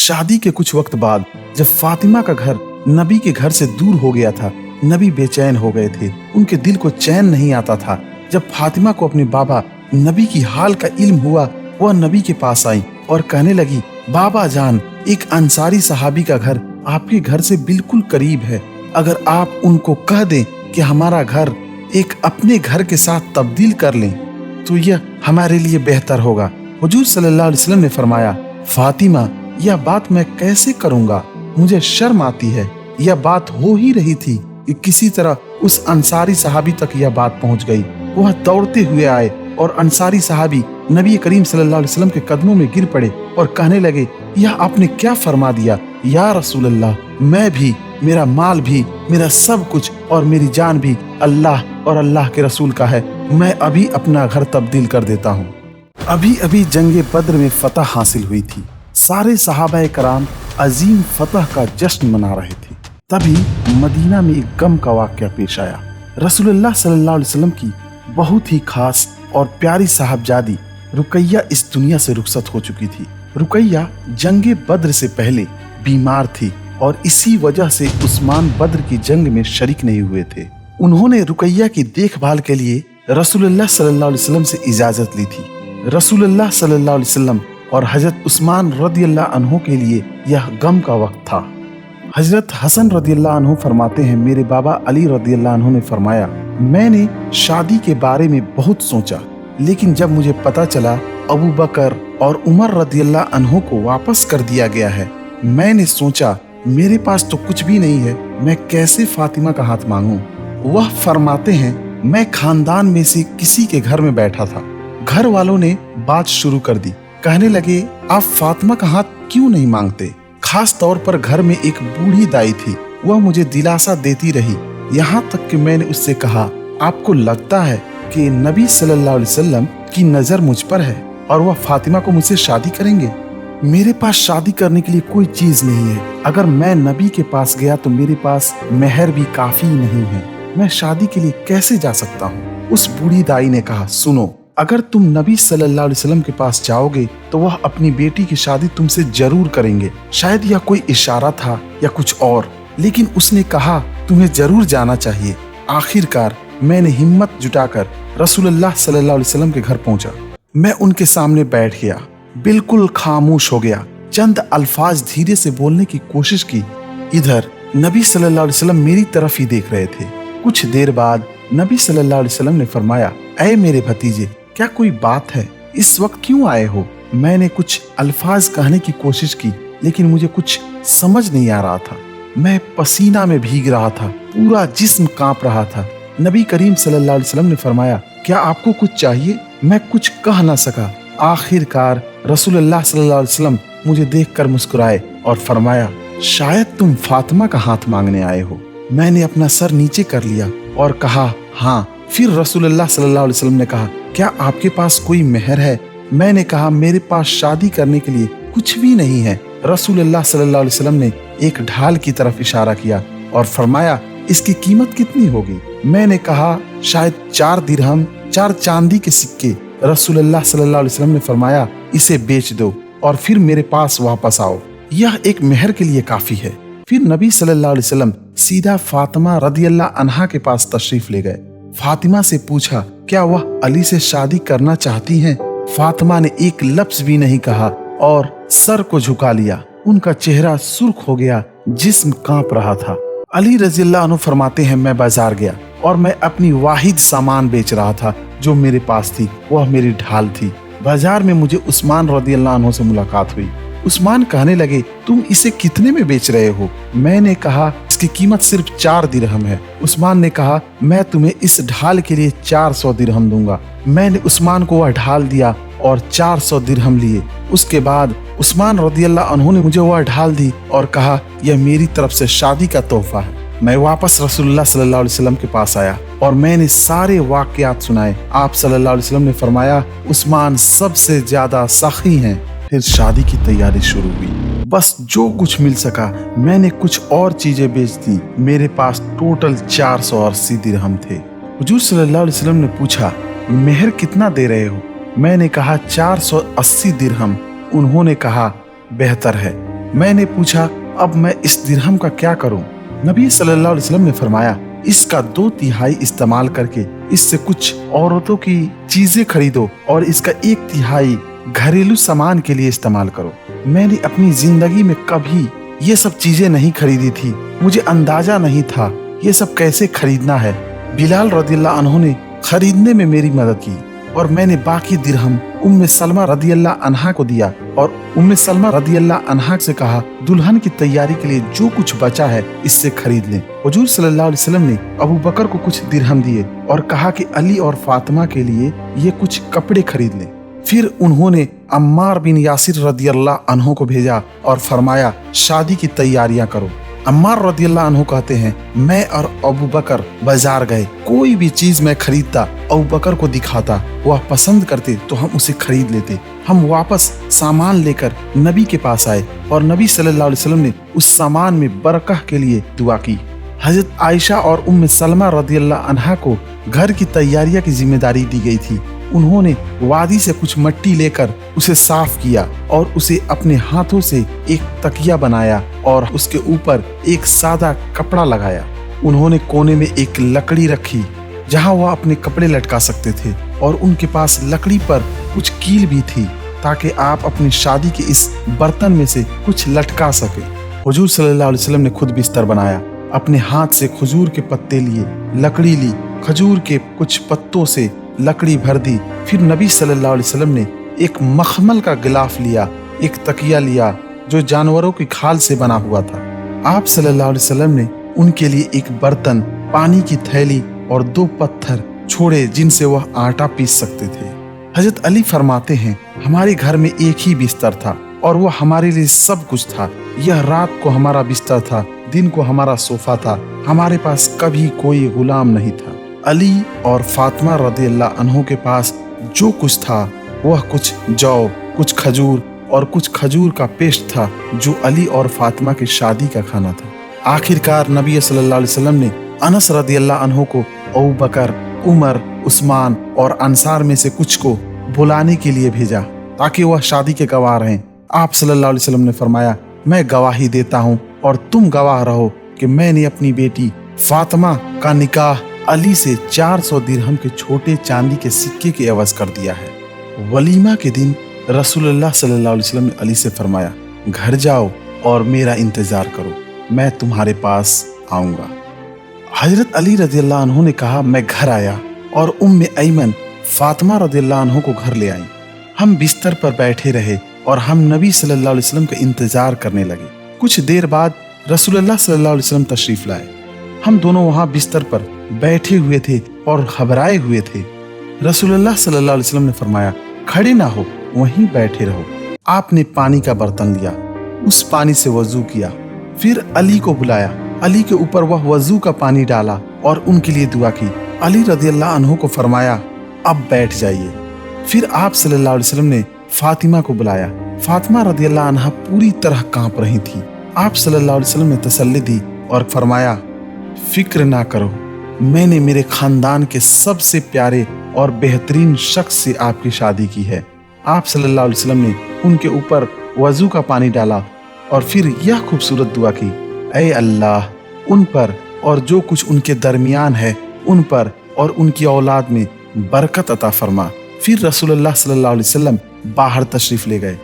शादी के कुछ वक्त बाद जब फातिमा का घर नबी के घर से दूर हो गया था, नबी बेचैन हो गए थे। उनके दिल को चैन नहीं आता था। जब फातिमा को अपने बाबा नबी की हाल का इल्म हुआ, वह नबी के पास आई और कहने लगी, बाबा जान, एक अंसारी सहाबी का घर आपके घर से बिल्कुल करीब है। अगर आप उनको कह दें कि हमारा घर एक अपने घर के साथ तब्दील कर लें तो यह हमारे लिए बेहतर होगा। हुजूर सल्लल्लाहु अलैहि वसल्लम ने फरमाया, फातिमा, यह बात मैं कैसे करूंगा, मुझे शर्म आती है। यह बात हो ही रही थी कि किसी तरह उस अंसारी सहाबी तक यह बात पहुंच गई। वह दौड़ते हुए आए और अंसारी सहाबी नबी करीम सल्लल्लाहु अलैहि वसल्लम के कदमों में गिर पड़े और कहने लगे, यह आपने क्या फरमा दिया या रसूल अल्लाह, मैं भी, मेरा माल भी, मेरा सब कुछ और मेरी जान भी अल्लाह और अल्लाह के रसूल का है। मैं अभी अपना घर तब्दील कर देता हूँ। अभी अभी जंगे बद्र में फतह हासिल हुई थी। सारे सहाबा कराम अजीम फतह का जश्न मना रहे थे। तभी मदीना में एक गम का वाक़या पेश आया। रसूलुल्लाह सल्लल्लाहु अलैहि वसल्लम की बहुत ही खास और प्यारी साहबजादी रुकैया इस दुनिया से रुखसत हो चुकी थी। रुकैया जंगे बद्र से पहले बीमार थी और इसी वजह से उस्मान बद्र की जंग में शरीक नहीं हुए थे। उन्होंने रुकैया की देखभाल के लिए रसूलुल्लाह सल्लल्लाहु अलैहि वसल्लम से इजाजत ली थी। रसूलुल्लाह सल्लल्लाहु अलैहि वसल्लम और हजरत उस्मान रदियल्लाहु अन्हु के लिए यह गम का वक्त था। हजरत हसन रदियल्लाहु अन्हु फरमाते हैं, मेरे बाबा अली रदियल्लाहु अन्हु ने फरमाया, मैंने शादी के बारे में बहुत सोचा, लेकिन जब मुझे पता चला अबू बकर और उमर रदियल्लाहु अन्हु को वापस कर दिया गया है, मैंने सोचा मेरे पास तो कुछ भी नहीं है, मैं कैसे फातिमा का हाथ मांगूं। वह फरमाते हैं, मैं खानदान में से किसी के घर में बैठा था। घर वालों ने बात शुरू कर दी। कहने लगे, आप फातिमा का हाथ क्यों नहीं मांगते। खास तौर पर घर में एक बूढ़ी दाई थी, वह मुझे दिलासा देती रही, यहाँ तक कि मैंने उससे कहा, आपको लगता है कि नबी सल्लल्लाहु अलैहि वसल्लम की नजर मुझ पर है और वह फातिमा को मुझसे शादी करेंगे। मेरे पास शादी करने के लिए कोई चीज नहीं है। अगर मैं नबी के पास गया तो मेरे पास मेहर भी काफी नहीं है। मैं शादी के लिए कैसे जा सकता हूँ। उस बूढ़ी दाई ने कहा, सुनो, अगर तुम नबी सल्लल्लाहु अलैहि वसल्लम के पास जाओगे तो वह अपनी बेटी की शादी तुमसे जरूर करेंगे। शायद यह कोई इशारा था या कुछ और, लेकिन उसने कहा तुम्हें जरूर जाना चाहिए। आखिरकार मैंने हिम्मत जुटाकर रसूलुल्लाह सल्लल्लाहु अलैहि वसल्लम के घर पहुंचा। मैं उनके सामने बैठ गया, बिल्कुल खामोश हो गया। चंद अल्फाज धीरे से बोलने की कोशिश की। इधर नबी सल्लल्लाहु अलैहि वसल्लम मेरी तरफ ही देख रहे थे। कुछ देर बाद नबी सल्लल्लाहु अलैहि वसल्लम ने फरमाया, ऐ मेरे भतीजे, क्या कोई बात है, इस वक्त क्यों आए हो। मैंने कुछ अल्फाज कहने की कोशिश की, लेकिन मुझे कुछ समझ नहीं आ रहा था। मैं पसीना में भीग रहा था, पूरा जिस्म कांप रहा था। नबी करीम सल्लल्लाहु अलैहि वसल्लम ने फरमाया, क्या आपको कुछ चाहिए। मैं कुछ कह ना सका। आखिरकार रसूलुल्लाह सल्लल्लाहु अलैहि वसल्लम मुझे देखकर मुस्कुराए और फरमाया, शायद तुम फातिमा का हाथ मांगने आए हो। मैंने अपना सर नीचे कर लिया और कहा, हाँ। फिर रसूलुल्लाह सल्लल्लाहु अलैहि वसल्लम ने कहा, क्या आपके पास कोई मेहर है। मैंने कहा, मेरे पास शादी करने के लिए कुछ भी नहीं है। रसूलुल्लाह सल्लल्लाहु अलैहि वसल्लम ने एक ढाल की तरफ इशारा किया और फरमाया, इसकी कीमत कितनी होगी। मैंने कहा, शायद 4 दिरहम, 4 चांदी के सिक्के। रसूलुल्लाह सल्लल्लाहु अलैहि वसल्लम ने फरमाया, इसे बेच दो और फिर मेरे पास वापस आओ, यह एक मेहर के लिए काफी है। फिर नबी सल्लल्लाहु अलैहि वसल्लम सीधा फातिमा रदियल्लाहु अन्हा के पास तशरीफ ले गए। फातिमा से पूछा, क्या वह अली से शादी करना चाहती हैं। फातिमा ने एक लफ्ज भी नहीं कहा और सर को झुका लिया। उनका चेहरा सुर्ख हो गया, जिस्म कांप रहा था। अली रज़ियल्लाहु अन्हु फरमाते हैं, मैं बाजार गया और मैं अपनी वाहिद सामान बेच रहा था जो मेरे पास थी, वह मेरी ढाल थी। बाजार में मुझे उस्मान रज़ियल्लाहु अन्हु से मुलाकात हुई। उस्मान कहने लगे, तुम इसे कितने में बेच रहे हो। मैंने कहा, इसकी कीमत सिर्फ 4 दिरहम है। उस्मान ने कहा, मैं तुम्हें इस ढाल के लिए 400 दिरहम दूंगा। मैंने उस्मान को वह ढाल दिया और 400 दिरहम लिए। उसके बाद उस्मान रदियल्लाहु अन्हु ने मुझे वह ढाल दी और कहा, यह मेरी तरफ से शादी का तोहफा है। मैं वापस रसूलुल्लाह सल्लल्लाहु अलैहि वसल्लम के पास आया और मैंने सारे वाकयात सुनाए। आप सल्लल्लाहु अलैहि वसल्लम ने फरमाया, उस्मान सबसे ज्यादा सखी हैं। फिर शादी की तैयारी शुरू हुई। बस जो कुछ मिल सका मैंने कुछ और चीजें बेच दी। मेरे पास टोटल 480 दिरहम थे। हुजूर सल्लल्लाहु अलैहि वसल्लम ने पूछा, मेहर कितना दे रहे हो। मैंने कहा 480 दिरहम। उन्होंने कहा, बेहतर है, मैंने पूछा, अब मैं इस दिरहम का क्या करूं? नबी सल्लल्लाहु अलैहि वसल्लम ने फरमाया, इसका 2/3 इस्तेमाल करके इससे कुछ औरतों की चीजें खरीदो और इसका 1/3 घरेलू सामान के लिए इस्तेमाल करो। मैंने अपनी जिंदगी में कभी ये सब चीजें नहीं खरीदी थी, मुझे अंदाजा नहीं था ये सब कैसे खरीदना है। बिलाल रदियल्लाहु अन्हु ने खरीदने में मेरी मदद की और मैंने बाकी दिरहम उम्मे सलमा रदियल्लाहु अन्हा को दिया और उम्मे सलमा रदियल्लाहु अन्हा से कहा, दुल्हन की तैयारी के लिए जो कुछ बचा है इससे खरीद लें। हुजूर सल्लल्लाहु अलैहि वसल्लम ने अबू बकर को कुछ दिरहम दिए और कहा कि अली और फातिमा के लिए ये कुछ कपड़े खरीद लें। फिर उन्होंने अम्मार बिन यासिर रदियल्लाहु अन्हु को भेजा और फरमाया, शादी की तैयारियां करो। अम्मार रदियल्लाहु अन्हु कहते हैं, मैं और अबू बकर बाजार गए, कोई भी चीज मैं खरीदता अबू बकर को दिखाता, वह पसंद करते तो हम उसे खरीद लेते। हम वापस सामान लेकर नबी के पास आए और नबी सल्लल्लाहु अलैहि वसल्लम ने उस सामान में बरकह के लिए दुआ की। हजरत आयशा और उम्मे सलमा रदियल्लाहु अन्हा को घर की तैयारियां की जिम्मेदारी दी गई थी। उन्होंने वादी से कुछ मिट्टी लेकर उसे साफ किया और उसे अपने हाथों से एक तकिया बनाया और उसके ऊपर एक सादा कपड़ा लगाया। उन्होंने कोने में एक लकड़ी रखी जहां वह अपने कपड़े लटका सकते थे और उनके पास लकड़ी पर कुछ कील भी थी ताकि आप अपनी शादी के इस बर्तन में से कुछ लटका सके। हुजूर सल्लल्लाहु अलैहि वसल्लम ने खुद बिस्तर बनाया, अपने हाथ से खजूर के पत्ते लिए, लकड़ी ली, खजूर के कुछ पत्तों से लकड़ी भर दी। फिर नबी सल्लल्लाहु अलैहि वसल्लम ने एक मखमल का गिलाफ लिया, एक तकिया लिया जो जानवरों की खाल से बना हुआ था। आप सल्लल्लाहु अलैहि वसल्लम ने उनके लिए एक बर्तन, पानी की थैली और 2 पत्थर छोड़े जिनसे वह आटा पीस सकते थे। हजरत अली फरमाते हैं, हमारे घर में एक ही बिस्तर था और वह हमारे लिए सब कुछ था। यह रात को हमारा बिस्तर था, दिन को हमारा सोफा था, हमारे पास कभी कोई गुलाम नहीं था। अली और फातिमा रदियल्लाहु अन्हु के पास जो कुछ था वह कुछ जौ, कुछ खजूर और कुछ खजूर का पेस्ट था जो अली और फातिमा की शादी का खाना था। आखिरकार नबी सल्लल्लाहु अलैहि वसल्लम ने अनस रदियल्लाहु अन्हु को अबू बकर, उमर, उस्मान और अंसार में से कुछ को बुलाने के लिए भेजा ताकि वह शादी के गवाह रहें। आप सल्लल्लाहु अलैहि वसल्लम ने फरमाया, मैं गवाही देता हूँ और तुम गवाह रहो कि मैंने अपनी बेटी फातिमा का निकाह अली से 400 दिरहम के छोटे चांदी के सिक्के के एवज कर दिया है। वलीमा के दिन रसूलुल्लाह सल्लल्लाहु अलैहि वसल्लम ने अली से फरमाया, घर जाओ और मेरा इंतजार करो, मैं तुम्हारे पास आऊंगा। हजरत अली रदियल्लाहु अन्हु ने कहा, मैं घर आया और उम्मे ऐमन फातिमा रदियल्लाहु अन्हु को घर ले आई। हम बिस्तर पर बैठे रहे और हम नबी सल्लल्लाहु अलैहि वसल्लम का इंतजार करने लगे। कुछ देर बाद रसूलुल्लाह सल्लल्लाहु अलैहि वसल्लम तशरीफ लाए। हम दोनों वहां बिस्तर पर बैठे हुए थे और घबराए हुए थे। रसूलुल्लाह सल्लल्लाहु अलैहि वसल्लम ने फरमाया, खड़े ना हो, वहीं बैठे रहो। आपने पानी का बर्तन लिया, उस पानी से वजू किया, फिर अली को बुलाया, अली के ऊपर वह वजू का पानी डाला और उनके लिए दुआ की। अली रदियल्लाहु अन्हु को फरमाया, अब बैठ जाइए। फिर आप सल्लल्लाहु अलैहि वसल्लम ने फातिमा को बुलाया। फातिमा रदियल्लाहु अन्हा पूरी तरह कांप रही थी। आप सल्लल्लाहु अलैहि वसल्लम ने तसल्ली दी और फरमाया, फिक्र ना करो, मैंने मेरे खानदान के सबसे प्यारे और बेहतरीन शख्स से आपकी शादी की है। आप सल्लल्लाहु अलैहि वसल्लम ने उनके ऊपर वजू का पानी डाला और फिर यह खूबसूरत दुआ की, ऐ अल्लाह, उन पर और जो कुछ उनके दरमियान है उन पर और उनकी औलाद में बरकत अता फरमा। फिर रसूलुल्लाह सल्लल्लाहु अलैहि वसल्लम बाहर तशरीफ ले गए।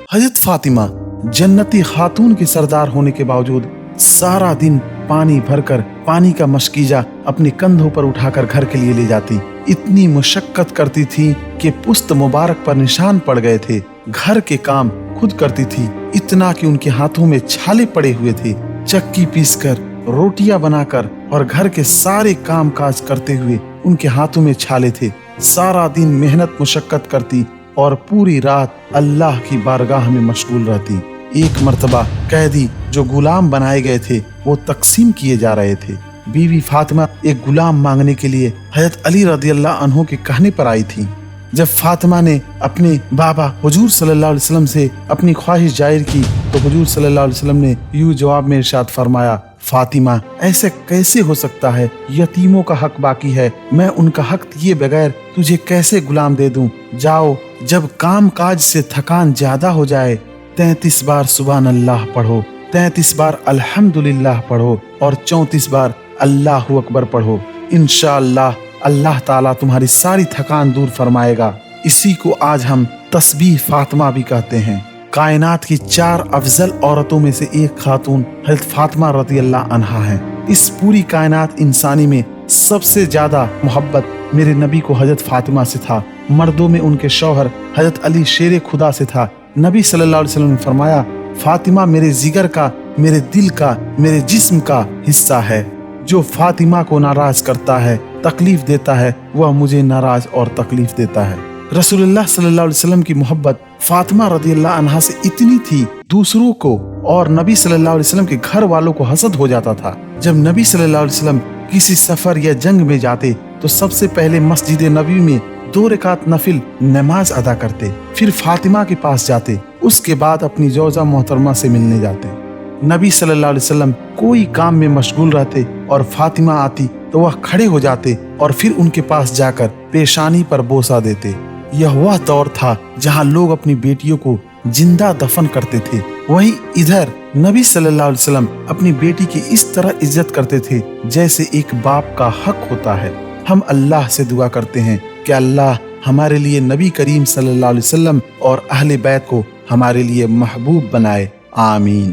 हजरत फातिमा जन्नती खातून के सरदार होने के बावजूद सारा दिन पानी भरकर पानी का मशकीजा अपने कंधों पर उठाकर घर के लिए ले जाती। इतनी मुशक्कत करती थी कि पुस्त मुबारक पर निशान पड़ गए थे। घर के काम खुद करती थी, इतना कि उनके हाथों में छाले पड़े हुए थे। चक्की पीसकर, रोटियां बनाकर और घर के सारे काम काज करते हुए उनके हाथों में छाले थे। सारा दिन मेहनत मुशक्कत करती और पूरी रात अल्लाह की बारगाह में मशगूल रहती। एक मर्तबा कैदी जो गुलाम बनाए गए थे वो तकसीम किए जा रहे थे। बीवी फातिमा एक गुलाम मांगने के लिए हजरत अली रदियल्लाहु अन्हु के कहने पर आई थी। जब फातिमा ने अपने बाबा हुजूर सल्लल्लाहु अलैहि वसल्लम से अपनी ख्वाहिश जाहिर की तो हुजूर सल्लल्लाहु अलैहि वसल्लम ने यूं जवाब में इरशाद फरमाया, फातिमा, ऐसे कैसे हो सकता है? यतीमों का हक बाकी है, मैं उनका हक दिए बगैर तुझे कैसे गुलाम दे दूं? जाओ, जब काम काज से थकान ज्यादा हो जाए 33 बार सुभान अल्लाह पढ़ो, 33 बार अल्हम्दुलिल्लाह पढ़ो और 34 बार अल्लाहु अकबर पढ़ो। इंशाअल्लाह अल्लाह ताला तुम्हारी सारी थकान दूर फरमाएगा। इसी को आज हम तस्बीह फातिमा भी कहते हैं। कायनात की 4 अफजल औरतों में से एक खातून हज़रत फातिमा रज़ी अल्लाह अन्हा है। इस पूरी कायनात इंसानी में सबसे ज्यादा मोहब्बत मेरे नबी को हज़रत फातिमा से था। मर्दों में उनके शौहर हज़रत अली शेर खुदा से था। नबी सल्लल्लाहु अलैहि वसल्लम ने फरमाया, फातिमा मेरे जिगर का, मेरे दिल का, मेरे जिस्म का हिस्सा है। जो फातिमा को नाराज करता है, तकलीफ देता है, वह मुझे नाराज और तकलीफ देता है। रसूलुल्लाह सल्लल्लाहु अलैहि वसल्लम की मोहब्बत फातिमा रज़ियल्लाहु अन्हा से इतनी थी, दूसरों को और नबी सल्लल्लाहु अलैहि वसल्लम के घर वालों को हसद हो जाता था। जब नबी सल्लल्लाहु अलैहि वसल्लम किसी सफर या जंग में जाते तो सबसे पहले मस्जिद नबी में 2 रकात नफिल नमाज अदा करते, फिर फातिमा के पास जाते, उसके बाद अपनी जौजा मोहतरमा से मिलने जाते। नबी सल्लल्लाहु अलैहि वसल्लम कोई काम में मशगूल रहते और फातिमा आती तो वह खड़े हो जाते और फिर उनके पास जाकर पेशानी पर बोसा देते। यह वह दौर था जहां लोग अपनी बेटियों को जिंदा दफन करते थे। वहीं इधर नबी सल्लल्लाहु अलैहि वसल्लम अपनी बेटी की इस तरह इज्जत करते थे जैसे एक बाप का हक होता है। हम अल्लाह से दुआ करते हैं कि अल्लाह हमारे लिए नबी करीम सल्लल्लाहु अलैहि वसल्लम और अहले बैत को हमारे लिए महबूब बनाए। आमीन।